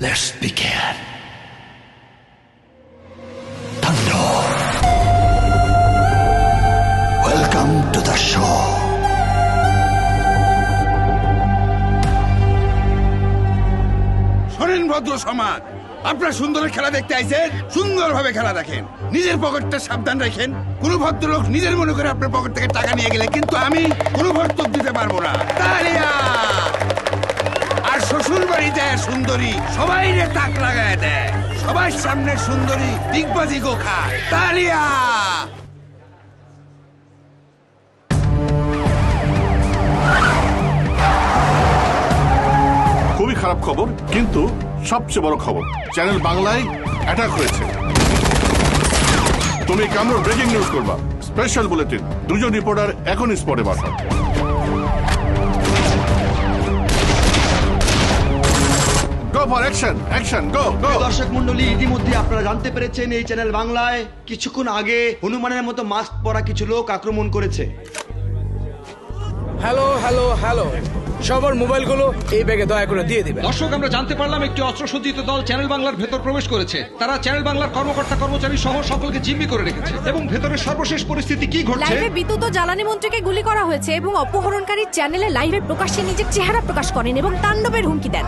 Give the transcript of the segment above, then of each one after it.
Let's begin. Thunder. Welcome to the show. শোনেন ভদ্র সমাজ, আপনারা সুন্দরের খেলা দেখতে আইছেন, সুন্দরভাবে খেলা দেখেন, নিজের পকেটটা সাবধান রাখেন। কোন ভদ্রলোক নিজের মনে করে আপনার পকেট থেকে টাকা নিয়ে গেলে কিন্তু আমি কোনো ভর্তুক দিতে পারবো না। তালিয়া! আর শ্বশুর বাড়ি যায় সুন্দরী সবাই রে তাক লাগায় দেয়, সবার সামনে সুন্দরী ডিগবাজি গো খায়। তালিয়া! খুবই খারাপ খবর, কিন্তু সবচেয়ে বড় খবর, চ্যানেল বাংলায় অ্যাটাক হয়েছে। তুমি কামরুর ব্রেকিং নিউজ করবা, স্পেশাল বুলেটিন, দুজন রিপোর্টার এখনই স্পটে পাঠাও। গো ফর অ্যাকশন, অ্যাকশন, গো গো। দর্শক মণ্ডলী, ইতিমধ্যে আপনারা জানতে পেরেছেন এই চ্যানেল বাংলায় কিছুক্ষণ আগে হনুমানের মতো মাস্ক পরা কিছু লোক আক্রমণ করেছে। হ্যালো হ্যালো হ্যালো, সবার মোবাইলগুলো এই ব্যাগে দয়া করে দিয়ে দিবেন। দর্শক, আমরা জানতে পারলাম একটি অস্ত্রসজ্জিত দল চ্যানেল বাংলার ভেতর প্রবেশ করেছে। তারা চ্যানেল বাংলার কর্মকর্তা কর্মচারী সহ সকলকে জিম্মি করে রেখেছে। এবং ভেতরের সর্বশেষ পরিস্থিতি কি ঘটছে? লাইভে বিদ্যুৎ ও জ্বালানি মন্ত্রীকে গুলি করা হয়েছে এবং অপহরণকারী চ্যানেলে লাইভে প্রকাশ্যে নিজের চেহারা প্রকাশ করেন এবং তাণ্ডবের হুমকি দেন।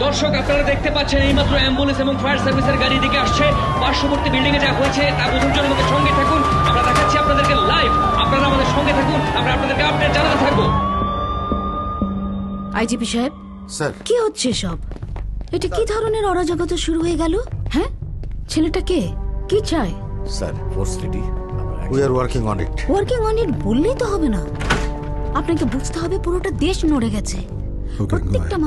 দর্শক, আপনারা দেখতে পাচ্ছেন এইমাত্র অ্যাম্বুলেন্স এবং ফায়ার সার্ভিসের গাড়ি দিকে আসছে। পার্শ্ববর্তী বিল্ডিং এ যা হয়েছে তা বোঝার জন্য আমাদের সঙ্গে থাকুন। আমরা দেখাচ্ছি আপনাদেরকে লাইভ, আপনারা আমাদের সঙ্গে থাকুন, আমরা আপনাদেরকে আপডেট জানাতে থাকবো। আইজিপি সাহেব, স্যার, কি হচ্ছে সব? এটা কি ধরনের অরাজকতা শুরু হয়ে গেল? হ্যাঁ, ছেলেটা কে, কি চায়? Sir, force ready, we are working on it. Working on it বললেই তো হবে না, আপনাকে বুঝতে হবে পুরোটা দেশ নড়ে গেছে। প্রত্যেকটা